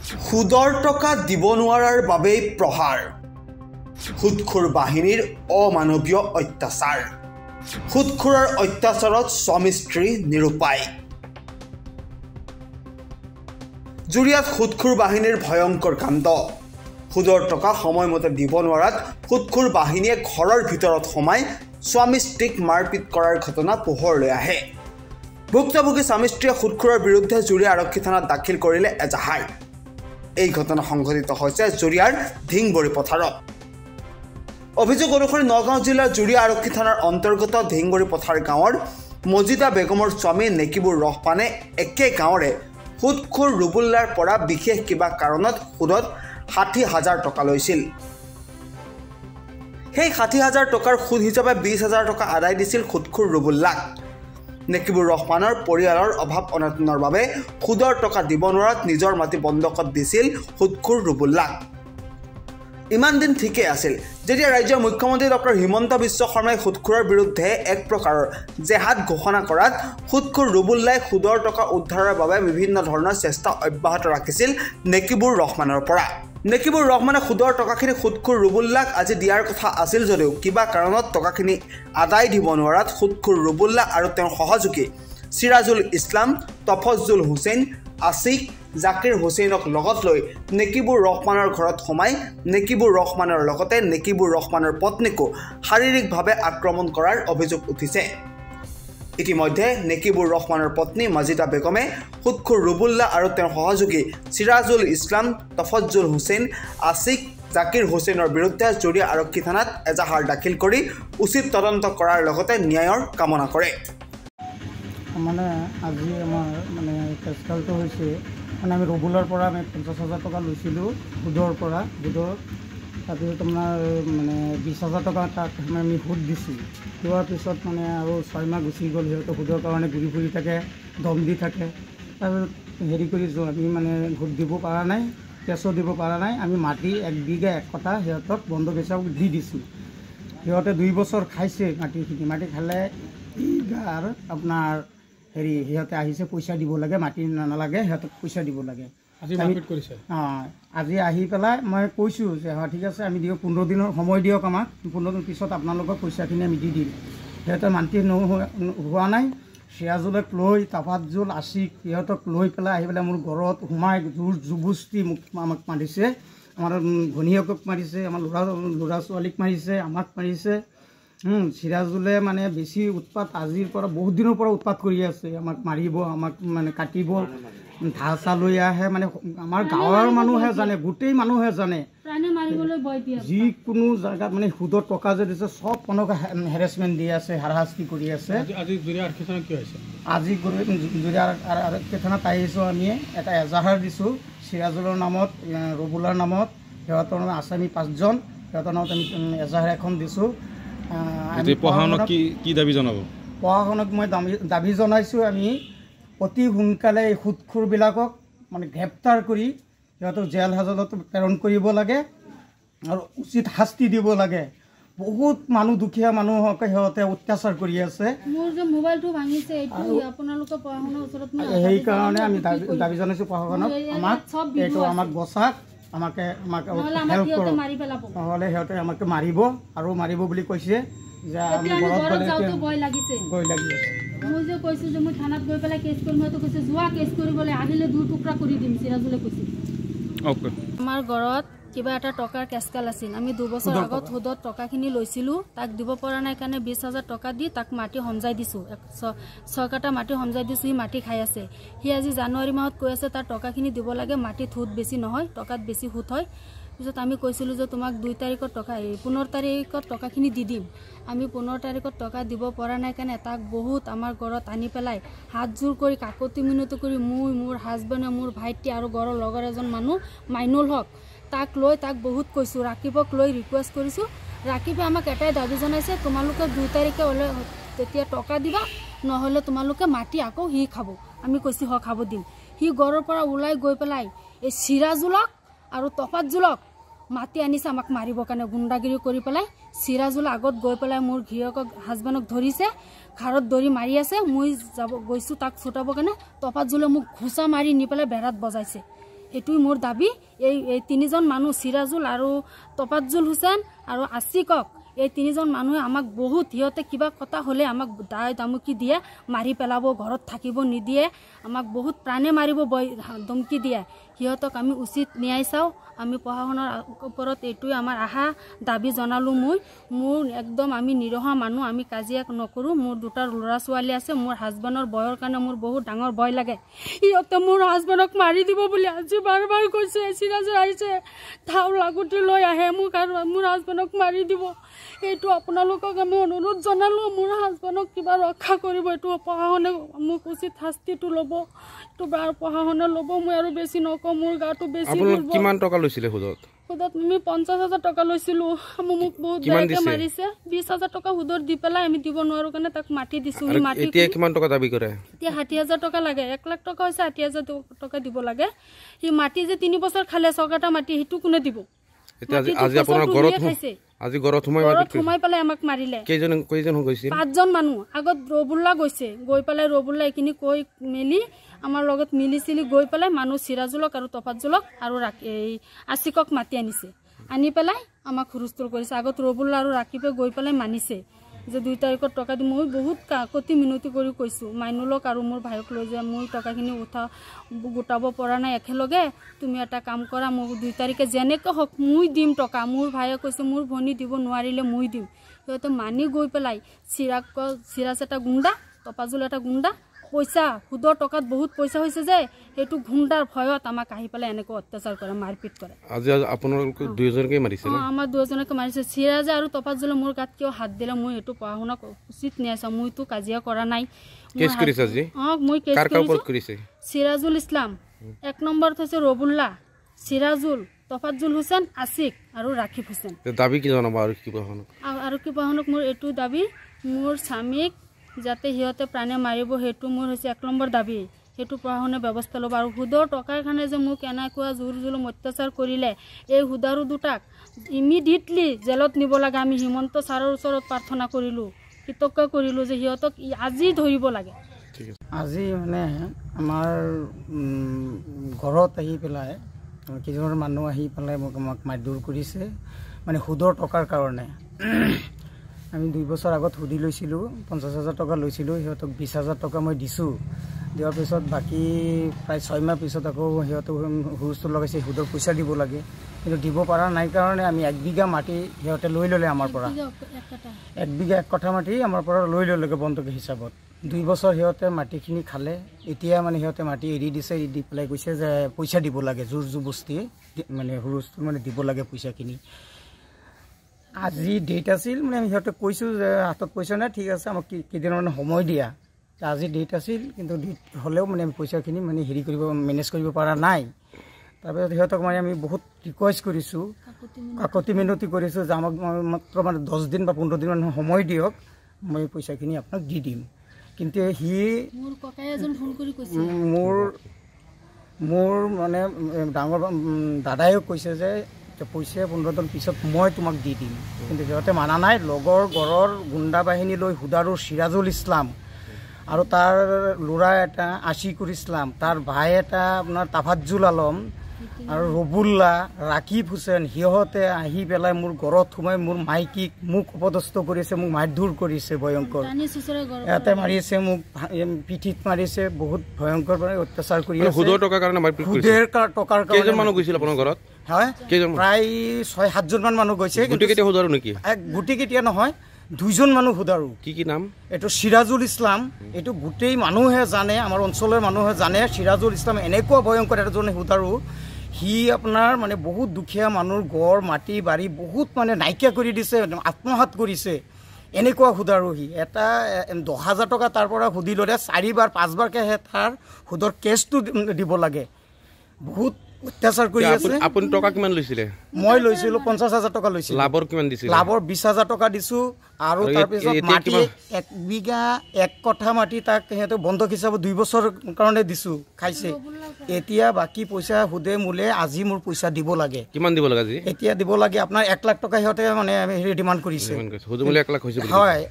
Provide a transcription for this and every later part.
সুদৰ টকা দিব নোৱাৰাৰ বাবেই প্ৰহাৰ সুদখোৰ বাহিনীৰ অমানৱীয় অত্যাচাৰ সুদখোৰৰ অত্যাচাৰত স্বামী স্ত্ৰী নিৰুপায় জুৰিয়াত সুদখোৰ বাহিনীৰ ভয়ংকৰ কাণ্ড সুদৰ টকা সময়মতে দিব নোৱাৰাত সুদখোৰ বাহিনীয়ে ঘৰৰ ভিতৰত সোমাই স্বামী স্ত্ৰীক মাৰপিট কৰাৰ ঘটনা পোহৰলৈ আহে ভুক্তভোগী স্বামী স্ত্ৰীয়ে সুদখোৰৰ বিৰুদ্ধে জুৰিয়া আৰক্ষী থানাত দাখিল কৰিলে এজাহাৰ এই ঘটনা সংঘটিত হৈছে জুৰিয়াৰ ধিংবৰী পথাৰত অভিযোগ অনুসৰি নগাঁও জিলাৰ জুৰিয়া আৰক্ষী থানাৰ অন্তৰ্গত ধিংবৰী পথাৰ গাঁৱৰ মজিদা বেগমৰ স্বামী নেকিবুৰ ৰহমানে একে গাঁৱৰে সুদখোৰ ৰুবুল্লাৰ পৰা বিশেষ কিবা কাৰণত সুদত ৬০,০০০ টকা লৈছিল সেই ৬০,০০০ টকাৰ সুদ হিচাপে ২০,০০০ টকা আদায় দিছিল সুদখোৰ ৰুবুল্লাক নেকিবুৰ ৰহমানৰ পৰিয়ালৰ অভাৱ অনাটনৰ বাবে সুদৰ টকা দিব নোৱাৰাত নিজৰ মাটি বন্ধকত দিছিল সুদখোৰ ৰুবুল্লাক ইমান দিন ঠিকই আছিল যেতিয়া ৰাজ্যৰ মুখ্যমন্ত্ৰী ডক্টৰ হিমন্ত বিশ্ব শৰ্মাই সুদখোৰৰ বিৰুদ্ধে এক প্ৰকাৰৰ জেহাদ ঘোষণা কৰাত সুদখোৰ ৰুবুল্লাই সুদৰ টকা উদ্ধাৰৰ বাবে বিভিন্ন ধৰণৰ চেষ্টা অব্যাহত ৰাখিছিল নেকিবুৰ ৰহমানৰ পৰা নেকিবুৰ ৰহমানে সুদৰ টকাখিনি সুদখোৰ ৰুবুল্লাক আজি দিয়াৰ কথা আছিল যদিও কিবা কাৰণত টকাখিনি আদায় দিব নোৱাৰাত সুদখোৰ ৰুবুল্লা আৰু তেওঁৰ সহযোগী সিৰাজুল ইছলাম তফজ্জুল হুছেইন আছিক জাকিৰ হুছেইনক লগত লৈ নেকিবুৰ ৰহমানৰ ঘৰত সোমাই নেকিবুৰ ৰহমানৰ লগতে নেকিবুৰ ৰহমানৰ পত্নীকো শাৰীৰিকভাৱে আক্ৰমণ কৰাৰ অভিযোগ উঠিছে ইতিমধ্যে নেকিবুৰ ৰহমানৰ পত্নী মজিদা বেগমে সুদখোৰ ৰুবুল্লা আৰু তেওঁৰ সহযোগী সিৰাজুল ইছলাম তফজ্জুল হুছেইন আছিক জাকিৰ হুছেইনৰ বিৰুদ্ধে জুৰিয়া আৰক্ষী থানাত এজাহাৰ দাখিল কৰি উচিত তদন্ত কৰাৰ লগতে ন্যায়ৰ কামনা কৰে মানে আজি আমাৰ মানে কেছকালটো হৈছে মানে আমি ৰুবুলৰ পৰা আমি ৫০,০০০ টকা লৈছিলোঁ সুদৰ পৰা সুদৰ তাৰপিছত আপোনাৰ মানে ২০,০০০ টকা তাক আমি সুদ দিছোঁ দিয়াৰ পিছত মানে আৰু ৬ মাহ গুচি গ'ল সিহঁতে সুদৰ কাৰণে ঘূৰি ফুৰি থাকে দম দি থাকে তাৰপিছত হেৰি কৰিছোঁ আমি মানে সুদ দিব পৰা নাই কেছো দিব পৰা নাই আমি মাটি ১ বিঘা ১ কঠা সিহঁতক বন্ধক হিচাপে দি দিছোঁ সিহঁতে ২ বছৰ খাইছে মাটিখিনি মাটি খালে এইবাৰ আপোনাৰ হেৰি সিহঁতে আহিছে পইচা দিব লাগে মাটি নালাগে সিহঁতক পইচা দিব লাগে আজি আহি পেলাই মই কৈছোঁ যে হয় ঠিক আছে আমি দিয়ক ১৫ দিনৰ সময় দিয়ক আমাক ১৫ দিন পিছত আপোনালোকৰ পইচাখিনি আমি দি দিম সিহঁতে মাটি হোৱা নাই সিৰাজুলক লৈ তাফাজ্জুল আছিক সিহঁতক লৈ পেলাই আহি পেলাই মোৰ ঘৰত সোমাই জোৰ জুবুস্তি আমাক মাৰিছে আমাৰ ঘনীয়েকক মাৰিছে আমাৰ ল'ৰা ছোৱালীক মাৰিছে আমাক মাৰিছে সিৰাজুলে মানে বেছি উৎপাত আজিৰ পৰা বহুত দিনৰ পৰা উৎপাত কৰি আছে আমাক মাৰিব আমাক মানে কাটিব ঢা চা লৈ আহে মানে আমাৰ গাঁৱৰ মানুহে জানে গোটেই মানুহে জানে যিকোনো জেগাত মানে সুদৰ টকা যে দিছে চব মানুহক হেৰেছমেণ্ট দি আছে হাৰাশাস্তি কৰি আছে আজি জুৰিয়া আৰক্ষী থানাত আহিছোঁ আমি এটা এজাহাৰ দিছোঁ সিৰাজুলৰ নামত ৰুবুলাৰ নামত সিহঁতৰ নামত আছামী ৫জন সিহঁতৰ নামত আমি এজাহাৰ এখন দিছোঁ প্ৰশাসনক মই দাবী জনাইছোঁ আমি অতি সোনকালে এই সুদখোৰবিলাকক মানে গ্ৰেপ্তাৰ কৰি সিহঁতক জেল হাজতত প্ৰেৰণ কৰিব লাগে আৰু উচিত শাস্তি দিব লাগে বহুত মানুহ দুখীয়া মানুহক সিহঁতে অত্যাচাৰ কৰি আছে সেইকাৰণে আমি দাবী জনাইছোঁ প্ৰশাসনক আমাক বচাওক আমাকে হেল্প কৰক নহ'লে সিহঁতে আমাকে মাৰিব আৰু মাৰিব বুলি কৈছে যে আমি ঘৰত গ'লে গৈ লাগি আছে মই যে কৈছোঁ যে মই থানাত গৈ পেলাই কেছ কৰিম মইতো কৈছে যোৱা কেছ কৰিবলৈ আহিলে ২ টুকুৰা কৰি দিম সিৰাজুলে কৈছে আমাৰ ঘৰত কিবা এটা টকাৰ কেছকাল আছিল আমি ২ বছৰ আগত সুদত টকাখিনি লৈছিলোঁ তাক দিব পৰা নাই কাৰণে ২০,০০০ টকা দি তাক মাটি সমজাই দিছোঁ ৬ কাটা মাটি সমজাই দিছোঁ সি মাটি খাই আছে সি আজি জানুৱাৰী মাহত কৈ আছে তাৰ টকাখিনি দিব লাগে মাটিত সুদ বেছি নহয় টকাত বেছি সুদ হয় পিছত আমি কৈছিলোঁ যে তোমাক ২ তাৰিখত টকা ১৫ তাৰিখত টকাখিনি দি দিম আমি ১৫ তাৰিখত টকা দিব পৰা নাই কাৰণে তাক বহুত আমাৰ ঘৰত আনি পেলাই হাত জোৰ কৰি কাকতি মিনতি কৰি মোৰ হাজবেণ্ডে মোৰ ভাইটি আৰু ঘৰৰ লগৰ এজন মানুহ মাইনুল হক তাক লৈ তাক বহুত কৈছোঁ ৰাকিবক লৈ ৰিকুৱেষ্ট কৰিছোঁ ৰাকিবে আমাক এটাই দাবী জনাইছে তোমালোকে ২ তাৰিখে হ'লে তেতিয়া টকা দিবা নহ'লে তোমালোকে মাটি আকৌ সি খাব আমি কৈছোঁ খাব দিম সি ঘৰৰ পৰা ওলাই গৈ পেলাই এই সিৰাজুলক আৰু তফাজ্জুলক মাতি আনিছে আমাক মাৰিবৰ কাৰণে গুণ্ডাগিৰি কৰি পেলাই সিৰাজুল আগত গৈ পেলাই মোৰ ঘীয়েকক হাজবেণ্ডক ধৰিছে ঘাৰত ধৰি মাৰি আছে মই যাব গৈছোঁ তাক ছুটাবৰ কাৰণে তফাজ্জুলে মোক ঘুচা মাৰি নি পেলাই বেৰাত বজাইছে এইটোই মোৰ দাবী। এই তিনিজন মানুহ সিৰাজুল আৰু তফাজ্জুল হুছেইন আৰু আছিকক এই তিনিজন মানুহে আমাক বহুত সিহঁতে কিবা কথা হ'লে আমাক দায় দামুকি দিয়ে, মাৰি পেলাব, ঘৰত থাকিব নিদিয়ে, আমাক বহুত প্ৰাণে মাৰিব ধমকি দিয়ে। সিহঁতক আমি উচিত ন্যায় চাওঁ। আমি প্ৰশাসনৰ ওপৰত এইটোৱে আমাৰ আশা দাবী জনালোঁ। মোৰ একদম আমি নিৰহ মানুহ, আমি কাজিয়া নকৰোঁ। মোৰ দুটা ল'ৰা ছোৱালী আছে। মোৰ হাজবেণ্ডৰ বয়ৰ কাৰণে মোৰ বহুত ডাঙৰ ভয় লাগে। সিহঁতে মোৰ হাজবেণ্ডক মাৰি দিব বুলি আজি বাৰ বাৰ কৈছে। সিৰাজে আহিছে, ধাও লাগুটি লৈ আহে মোক আৰু মোৰ হাজবেণ্ডক মাৰি দিব। এইটো আপোনালোকক আমি অনুৰোধ জনালোঁ, মোৰ হাজবেণ্ডক কিবা ৰক্ষা কৰিব। এইটো প্ৰশাসনে মোক উচিত শাস্তিটো ল'ব, এইটো প্ৰশাসনে ল'ব। মই আৰু বেছি নকওঁ, মোৰ গাটো বেছি। কিমান টকা লৈছিলে সুদত? সুদত আমি 50,000 টকা লৈছিলোঁ। মোক বহুত বেয়াকৈ মাৰিছে। 20,000 টকা সুদত দি পেলাই আমি দিব নোৱাৰোঁ কাৰণে তাক মাটি দিছোঁ। এতিয়া কিমান টকা দাবী কৰে? এতিয়া 60,000 টকা লাগে। 1 লাখ টকা হৈছে, 60,000 টকা দিব লাগে। সি মাটি যে 3 বছৰ খালে, চকাটা মাটি, সেইটো কোনে দিব? আজি আপোনাৰ ঘৰত সোমাই পেলাই আমাক মাৰিলে। কেইজন গৈছিল? 5জন মানুহ। আগত ৰবুল্লা গৈছে, গৈ পেলাই ৰবুল্লা এইখিনি কৈ মেলি আমাৰ লগত মিলি গৈ পেলাই মানুহ সিৰাজুলক আৰু তফাজ্জুলক আৰু এই আছিকক মাতি আনিছে। আনি পেলাই আমাক হুলস্থুল কৰিছে। আগত ৰবুল্লা আৰু ৰাকিবে গৈ পেলাই মানিছে যে 2 তাৰিখত টকা দি। মই বহুত কাকতি মিনতি কৰি কৈছোঁ মাইনুলক আৰু মোৰ ভাইক লৈ যে মই টকাখিনি গোটাব পৰা নাই একেলগে, তুমি এটা কাম কৰা, মোক 2 তাৰিখে যেনেকৈ হওক মই দিম টকা। মোৰ ভাইয়ে কৈছে মোৰ ভনী দিব নোৱাৰিলে মই দিম। সিহঁতে মানি গৈ পেলাই সিৰাজ এটা গুণ্ডা, তফাজ্জুল এটা গুণ্ডা, পইচা সুদৰ টকাত বহুত পইচা হৈছে যে সেইটো গুণ্ডাৰ ভয়ত আমাক আহি পেলাই এনেকৈ অত্যাচাৰ কৰে, মাৰপিট কৰে। আজি আপোনালোকে দুজনকে মাৰিছে? আমাৰ দুজনকে মাৰিছে। সিৰাজে আৰু তফাজ্জুলে মোৰ গাত কিয় হাত দিলে মই এইটো প্ৰশাসনক উচিত ন্যায় চাওঁ। মইতো কাজিয়া কৰা নাই। কেছ কৰিছে আজি? মই কেছ কৰিছে। সিৰাজুল ইছলাম, 1 নম্বৰত হৈছে ৰবুল্লা, সিৰাজুল, তফাজ্জুল হুছেইন, আছিক আৰু ৰাকিব হুছেইন। দাবী কি জনাব আৰক্ষী প্ৰশাসনক? মোৰ এইটো দাবী, মোৰ স্বামীক যাতে সিহঁতে প্ৰাণে মাৰিব, সেইটো মোৰ হৈছে 1 নম্বৰ দাবী। সেইটো প্ৰশাসনে ব্যৱস্থা ল'ব। আৰু সুদৰ টকাৰ কাৰণে যে মোক এনেকুৱা জোৰ জুলুম অত্যাচাৰ কৰিলে, এই সুদাৰু দুটাক ইমিডিয়েটলি জেলত নিব লাগে। আমি হিমন্ত ছাৰৰ ওচৰত প্ৰাৰ্থনা কৰিলোঁ, কৃতজ্ঞ কৰিলোঁ যে সিহঁতক আজি ধৰিব লাগে। আজি মানে আমাৰ ঘৰত আহি পেলাই কিছুমান মানুহ আহি পেলাই আমাক মাৰধৰ কৰিছে, মানে সুদৰ টকাৰ কাৰণে। আমি 2 বছৰ আগত সুধি লৈছিলোঁ, 50,000 টকা লৈছিলোঁ। সিহঁতক 20,000 টকা মই দিছোঁ। দিয়াৰ পিছত বাকী প্ৰায় 6 মাহ পিছত আকৌ সিহঁতক হুলস্থুল লগাইছে, সুদৰ পইচা দিব লাগে। কিন্তু দিব পৰা নাই কাৰণে আমি 1 বিঘা মাটি সিহঁতে লৈ ল'লে আমাৰ পৰা। 1 বিঘা 1 কঠা মাটি আমাৰ পৰা লৈ ল'লেগৈ বন্ধকী হিচাপত। 2 বছৰ সিহঁতে মাটিখিনি খালে। এতিয়া মানে সিহঁতে মাটি এৰি দিছে, এৰি দি পেলাই কৈছে যে পইচা দিব লাগে, জোৰ জবস্তি মানে হুলস্থুল মানে দিব লাগে পইচাখিনি। আজি ডেট আছিল, মানে আমি সিহঁতক কৈছোঁ যে হাতত পইচা নাই, ঠিক আছে আমাক কেইদিনমান সময় দিয়া। আজি ডেট আছিল, কিন্তু ডেট হ'লেও মানে আমি পইচাখিনি মানে মেনেজ কৰিব পৰা নাই। তাৰপিছত সিহঁতক মানে আমি বহুত ৰিকুৱেষ্ট কৰিছোঁ, কাকতি মিনতি কৰিছোঁ যে আমাক মাত্ৰ মানে 10 দিন বা 15 দিন সময় দিয়ক, মই পইচাখিনি আপোনাক দি দিম। কিন্তু সি মোৰ মানে ডাঙৰ দাদায়ো কৈছে যে পইচা 15 দিন পিছত মই তোমাক দি দিম। কিন্তু সিহঁতে মানা নাই। লগৰ ঘৰৰ গুণ্ডা বাহিনী লৈ সুদাৰুৰ সিৰাজুল ইছলাম আৰু তাৰ ল'ৰা এটা আছিকুৰ ইছলাম, তাৰ ভাই এটা আপোনাৰ তাফাজ্জুল আলম আৰু ৰবুল্লা, ৰাকিব হুছেইন, সিহঁতে আহি পেলাই মোৰ ঘৰত সোমাই মোৰ মাইকীক মোক অপদস্থ কৰিছে, মোক মাৰধৰ কৰিছে ভয়ংকৰ। ইয়াতে মাৰিছে, মোক পিঠিত মাৰিছে, বহুত ভয়ংকৰ অত্যাচাৰ কৰি আছে। সুদৰ টকাৰ কাৰণে প্ৰায় 6-7জন মান মানুহ গৈছে। গুটি কেতিয়া নহয়, 2জন মানুহ সুদাৰু। কি নাম? এইটো সিৰাজুল ইছলাম। এইটো গোটেই মানুহে জানে, আমাৰ অঞ্চলৰ মানুহে জানে। সিৰাজুল ইছলাম এনেকুৱা ভয়ংকৰ এজন সুদাৰু। সি আপোনাৰ মানে বহুত দুখীয়া মানুহৰ গড় মাটি বাৰী বহুত মানে নাইকিয়া কৰি দিছে, আত্মঘাত কৰিছে। এনেকুৱা সুদাৰু সি। এটা 10,000 টকা তাৰ পৰা সুধি ল'লে 4-5 বাৰকৈ তাৰ সুদৰ কেছটো দিব লাগে। বহুত অত্যাচাৰ কৰি আছে। আপুনি টকা কিমান লৈছিলে? মই লৈছিলোঁ 50,000 টকা লৈছিলোঁ। লাভৰ কিমান দিছিল? লাভৰ 20,000 টকা দিছোঁ। আৰু তাৰপিছত মাটি 1 বিঘা 1 কঠা মাটি তাক সিহঁতে বন্ধক হিচাপত 2 বছৰ কাৰণে দিছোঁ, খাইছে। এতিয়া বাকী পইচা সুদে মূলে আজি মোৰ পইচা দিব লাগে। কিমান দিব লাগে? এতিয়া দিব লাগে আপোনাৰ 1 লাখ টকা সিহঁতে মানে ডিমাণ্ড কৰিছে। সুদে মূলে 1 লাখ হৈছে? হয়,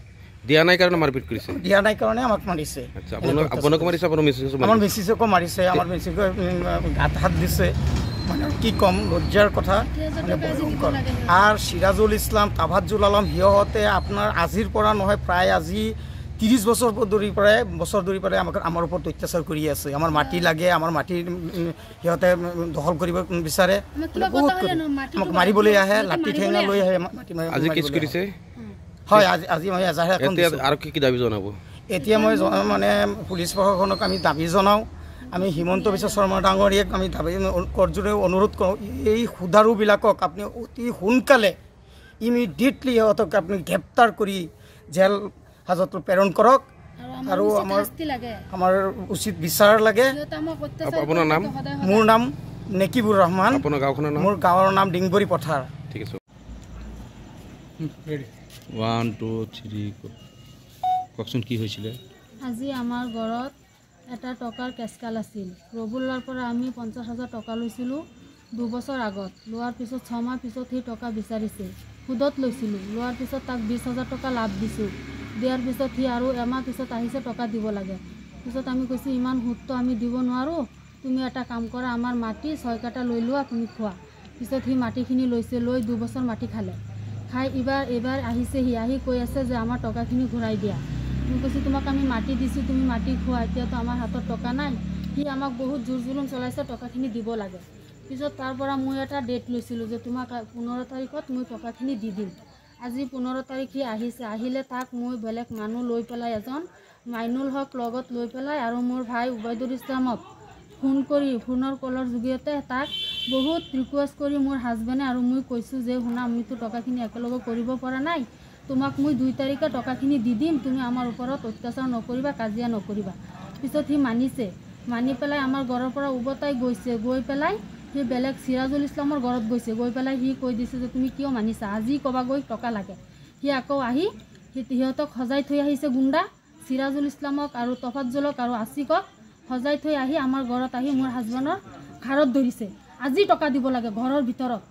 দিয়া নাই কাৰণে মাৰপিট কৰিছে দিয়া নাই কাৰণে আমাক মাৰিছে আচ্ছা আপোনাক মাৰিছে আপোনাৰ মিছেছ আমাৰ মিছেছকো মাৰিছে আমাৰ মিছেছকে গাত হাত দিছে মানে কি কম লজ্জাৰ কথা মানে ভয়ংকৰ আৰু সিৰাজুল ইছলাম তাফাজ্জুল আলম সিহঁতে আপোনাৰ আজিৰ পৰা নহয় প্ৰায় আজি 30 বছৰ ধৰি পৰাই আমাৰ ওপৰত অত্যাচাৰ কৰি আছে আমাৰ মাটি লাগে আমাৰ মাটি সিহঁতে দখল কৰিব বিচাৰে বহুত আমাক মাৰিবলৈ আহে লাঠি ঠেঙা লৈ আহে আজি কেছ কৰিছে হয় আজি মই এজাহাৰ এখন আৰু কি দাবী জনাব এতিয়া মই মানে পুলিচ প্ৰশাসনক আমি দাবী জনাওঁ আমি হিমন্ত বিশ্ব শৰ্মা ডাঙৰীয়াক আমি দাবী কৰজোৰে অনুৰোধ কৰোঁ এই সুধাৰুবিলাকক আপুনি অতি সোনকালে ইমিডিয়েটলি সিহঁতক আপুনি গ্ৰেপ্তাৰ কৰি জেল হাজতত প্ৰেৰণ কৰক আৰু আমাৰ উচিত বিচাৰ লাগে আপোনাৰ নাম মোৰ নাম নেকিবুৰ ৰহমান আপোনাৰ গাঁওখনৰ নাম মোৰ গাঁৱৰ নাম ডিংবৰী পথাৰ ঠিক আছে 1 2 3 কওকচোন কি হৈছিলে আজি আমাৰ ঘৰত এটা টকাৰ কেছকাল আছিল ৰবুলাৰ পৰা আমি 50,000 টকা লৈছিলোঁ 2 বছৰ আগত লোৱাৰ পিছত 6 মাহ পিছত সেই টকা বিচাৰিছে সুদত লৈছিলোঁ লোৱাৰ পিছত তাক 20,000 টকা লাভ দিছোঁ দিয়াৰ পিছত সি আৰু এমাহ পিছত আহিছে টকা দিব লাগে পিছত আমি কৈছোঁ ইমান সুদটো আমি দিব নোৱাৰোঁ তুমি এটা কাম কৰা আমাৰ মাটি 6 কাটা লৈ লোৱা তুমি খোৱা পিছত সি মাটিখিনি লৈছে লৈ 2 বছৰ মাটি খালে খাই এবাৰ আহিছে সি আহি কৈ আছে যে আমাৰ টকাখিনি ঘূৰাই দিয়া আমি কৈছোঁ তোমাক আমি মাটি দিছোঁ তুমি মাটি খোৱা এতিয়াতো আমাৰ হাতত টকা নাই সি আমাক বহুত জোৰ জুলুম চলাইছে টকাখিনি দিব লাগে পিছত তাৰ পৰা মই এটা ডেট লৈছিলোঁ যে তোমাক 15 তাৰিখত মই টকাখিনি দি দিম আজি 15 তাৰিখ সি আহিছে আহিলে তাক মই বেলেগ মানুহ লৈ পেলাই এজন মাইনুল হক লগত লৈ পেলাই আৰু মোৰ ভাই উবাইদুল ইছলামক ফোন কৰি ফোনৰ কলৰ জৰিয়তে তাক বহুত ৰিকুৱেষ্ট কৰি মোৰ হাজবেণ্ডে আৰু মই কৈছোঁ যে শুনা আমিতো টকাখিনি একেলগে কৰিব পৰা নাই তোমাক মই 2 তাৰিখে টকাখিনি দি দিম তুমি আমাৰ ওপৰত অত্যাচাৰ নকৰিবা কাজিয়া নকৰিবা পিছত সি মানিছে মানি পেলাই আমাৰ ঘৰৰ পৰা উভতাই গৈছে গৈ পেলাই সি বেলেগ সিৰাজুল ইছলামৰ ঘৰত গৈছে গৈ পেলাই সি কৈ দিছে যে তুমি কিয় মানিছা আজি ক'বা গৈ টকা লাগে সি আকৌ আহি সিহঁতক সজাই থৈ আহিছে গুণ্ডা সিৰাজুল ইছলামক আৰু তফাজ্জুলক আৰু আছিকক সজাই থৈ আহি আমাৰ ঘৰত আহি মোৰ হাজবেণ্ডৰ ঘাৰত ধৰিছে আজি টকা দিব লাগে ঘৰৰ ভিতৰত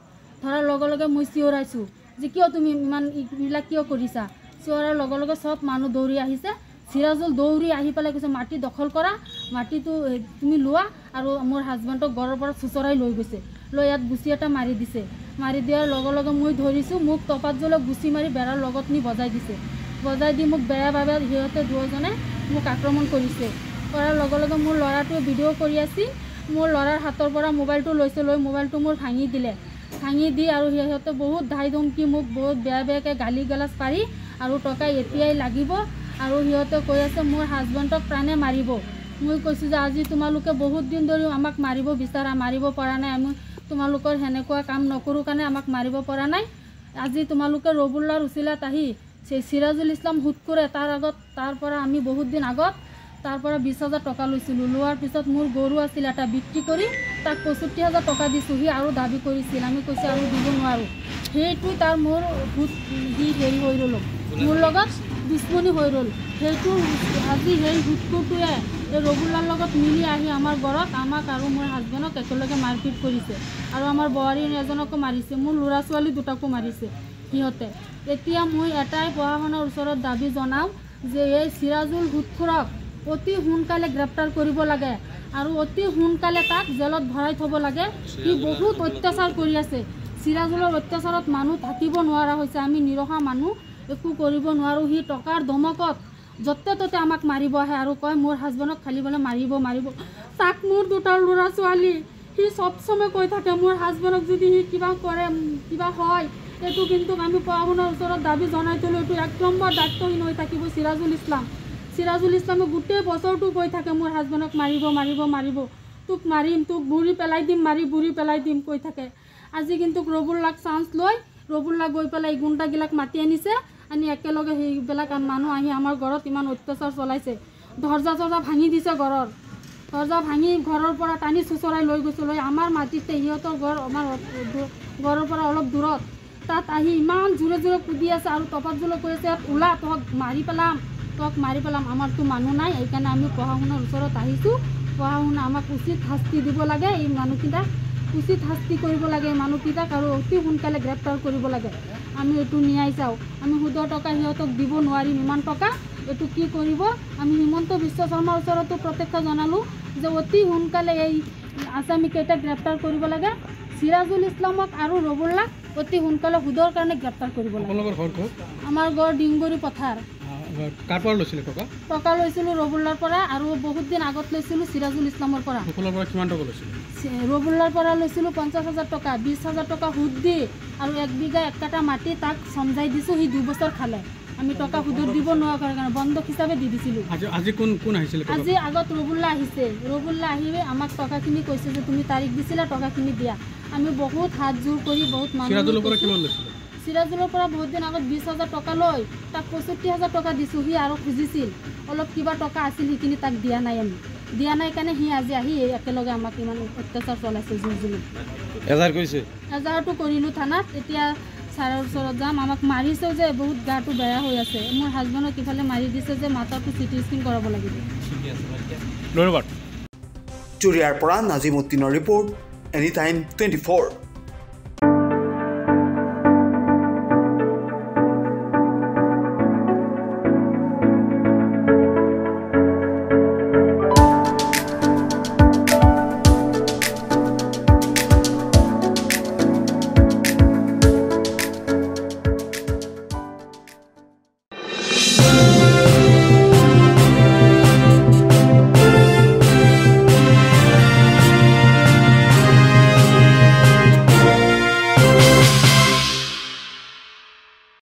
ধৰাৰ লগে লগে মই চিঞৰাইছোঁ যে কিয় তুমি ইমান এইবিলাক কিয় কৰিছা চিঞৰাৰ লগে লগে চব মানুহ দৌৰি আহিছে সিৰাজুল দৌৰি আহি পেলাই কৈছে মাটি দখল কৰা মাটিটো তুমি লোৱা আৰু মোৰ হাজবেণ্ডক ঘৰৰ পৰা চুচৰাই লৈ গৈছে লৈ ইয়াত গুচি এটা মাৰি দিছে মাৰি দিয়াৰ লগে লগে মই ধৰিছোঁ মোক তফাজ্জুলক গুচি মাৰি বেৰাৰ লগত নি বজাই দিছে বজাই দি মোক বেয়াভাৱে সিহঁতে দুজনে মোক আক্ৰমণ কৰিছে কৰাৰ লগে লগে মোৰ ল'ৰাটোৱে ভিডিঅ' কৰি আছিল মোৰ ল'ৰাৰ হাতৰ পৰা মোবাইলটো লৈছে লৈ মোবাইলটো মোৰ ভাঙি দিলে ভাঙি দি আৰু সিহঁতে বহুত ধাই ধমকি মোক বহুত বেয়াকৈ গালি গালাজ পাৰি আৰু টকা এতিয়াই লাগিব আৰু সিহঁতে কৈ আছে মোৰ হাজবেণ্ডক প্ৰাণে মাৰিব মই কৈছোঁ যে আজি তোমালোকে বহুত দিন ধৰি আমাক মাৰিব বিচাৰা মাৰিব পৰা নাই আমি তোমালোকৰ সেনেকুৱা কাম নকৰোঁ কাৰণে আমাক মাৰিব পৰা নাই আজি তোমালোকে ৰবুল্লাৰ উচিলাত আহি সিৰাজুল ইছলাম হুদকুৰে তাৰ পৰা আমি বহুত দিন আগত তাৰ পৰা 20,000 টকা লৈছিলোঁ লোৱাৰ পিছত মোৰ গৰু আছিল এটা বিক্ৰী কৰি তাক 65,000 টকা দিছোঁ সি আৰু দাবী কৰিছিল আমি কৈছোঁ আৰু দিব নোৱাৰোঁ সেইটো তাৰ মোৰ ভূত সি হেৰি হৈ ৰ'লোঁ মোৰ লগত দুশ্মনী হৈ ৰ'ল সেইটো আজি সেই ভূতটোৱে এই ৰবুল্লাৰ লগত মিলি আহি আমাৰ ঘৰত আমাক আৰু মোৰ হাজবেণ্ডক একেলগে মাৰপিট কৰিছে আৰু আমাৰ বোৱাৰী এজনকো মাৰিছে মোৰ ল'ৰা ছোৱালী দুটাকো মাৰিছে সিহঁতে এতিয়া মই এটাই প্ৰশাসনৰ ওচৰত দাবী জনাওঁ যে এই সিৰাজুল হুদখোৰক অতি সোনকালে গ্ৰেপ্তাৰ কৰিব লাগে আৰু অতি সোনকালে তাক জেলত ভৰাই থ'ব লাগে সি বহুত অত্যাচাৰ কৰি আছে সিৰাজুলৰ অত্যাচাৰত মানুহ থাকিব নোৱাৰা হৈছে আমি নিৰহা মানুহ একো কৰিব নোৱাৰোঁ সি টকাৰ ধমকত য'তে ত'তে আমাক মাৰিব আহে আৰু কয় মোৰ হাজবেণ্ডক খালি বোলে মাৰিব তাক মোৰ দুটা ল'ৰা ছোৱালী সি চব সময় কৈ থাকে মোৰ হাজবেণ্ডক যদি সি কিবা কৰে কিবা হয় এইটো কিন্তু আমি প্ৰশাসনৰ ওচৰত দাবী জনাই থ'লোঁ এইটো 1 নম্বৰ দায়িত্বহীন হৈ থাকিব সিৰাজুল ইছলামে গোটেই বছৰটো কৈ থাকে মোৰ হাজবেণ্ডক মাৰিব তোক মাৰিম তোক বুঢ়ী পেলাই দিম বুঢ়ী পেলাই দিম কৈ থাকে আজি কিন্তু ৰবুল্লাক চান্স লৈ ৰবুল্লা গৈ পেলাই এই গুণ্ডাগিলাক মাতি আনিছে আনি একেলগে সেইবিলাক মানুহ আহি আমাৰ ঘৰত ইমান অত্যাচাৰ চলাইছে দৰ্জা ভাঙি দিছে দৰ্জা ভাঙি ঘৰৰ পৰা টানি চুচৰাই লৈ গৈছে লৈ আমাৰ মাটিতে সিহঁতৰ ঘৰ আমাৰ ঘৰৰ পৰা অলপ দূৰত তাত আহি ইমান জোৰে জোৰে কুদি আছে আৰু তফাজ্জুলে কৈ আছে ওলা তোক মাৰি পেলাম আমাৰতো মানুহ নাই সেইকাৰণে আমি প্ৰশাসনৰ ওচৰত আহিছোঁ প্ৰশাসনে আমাক উচিত শাস্তি দিব লাগে এই মানুহকেইটাক উচিত শাস্তি কৰিব লাগে মানুহকেইটাক আৰু অতি সোনকালে গ্ৰেপ্তাৰ কৰিব লাগে আমি এইটো নিয়াই চাওঁ আমি সুদৰ টকা সিহঁতক দিব নোৱাৰিম ইমান টকা এইটো কি কৰিব আমি হিমন্ত বিশ্ব শৰ্মাৰ ওচৰতো প্ৰত্যক্ষ জনালোঁ যে অতি সোনকালে এই আসামীকেইটা গ্ৰেপ্তাৰ কৰিব লাগে সিৰাজুল ইছলামক আৰু ৰবুল্লাক অতি সোনকালে সুদৰ কাৰণে গ্ৰেপ্তাৰ কৰিব লাগে আমাৰ ঘৰ ডিংগুৰি পথাৰ কাৰ পৰা লৈছিলে টকা টকা লৈছিলোঁ ৰবুল্লাৰ পৰা আৰু বহুত দিন আগত লৈছিলোঁ সিৰাজুল ইছলামৰ পৰা কিমান টকা লৈছিলে ৰবুল্লাৰ পৰা লৈছিলোঁ 50,000 টকা 20,000 টকা সুদ দি আৰু 1 বিঘা 1 কাটা মাটি তাক সমজাই দিছোঁ সি 2 বছৰ খালে আমি টকা সুদত দিব নোৱাৰা কাৰণে বন্ধক হিচাপে দি দিছিলোঁ আজি কোন আহিছিলে আজি আগত ৰবুল্লা আহিছে ৰবুল্লা আহিলে আমাক টকাখিনি কৈছে যে তুমি তাৰিখ দিছিলা টকাখিনি দিয়া আমি বহুত হাত জোৰ কৰি বহুত মানুহ সিৰাজুলৰ পৰা বহুত দিন আগত 20,000 টকা লৈ তাক 65,000 টকা দিছোঁ সি আৰু খুজিছিল অলপ কিবা টকা আছিল সেইখিনি তাক দিয়া নাই আমি দিয়া নাই কাৰণে সি আজি আহি একেলগে আমাক ইমান অত্যাচাৰ চলাইছে জুলজুলি এজাহাৰটো কৰিলোঁ থানাত এতিয়া ছাৰৰ ওচৰত যাম আমাক মাৰিছেও যে বহুত গাটো বেয়া হৈ আছে মোৰ হাজবেণ্ডক ইফালে মাৰি দিছে যে মাথাটো চিটি স্কেন কৰাব লাগিব ধন্যবাদ চুৰিয়াৰ পৰা নাজিমুদ্দিনৰ ৰিপৰ্ট এনি টাইম 24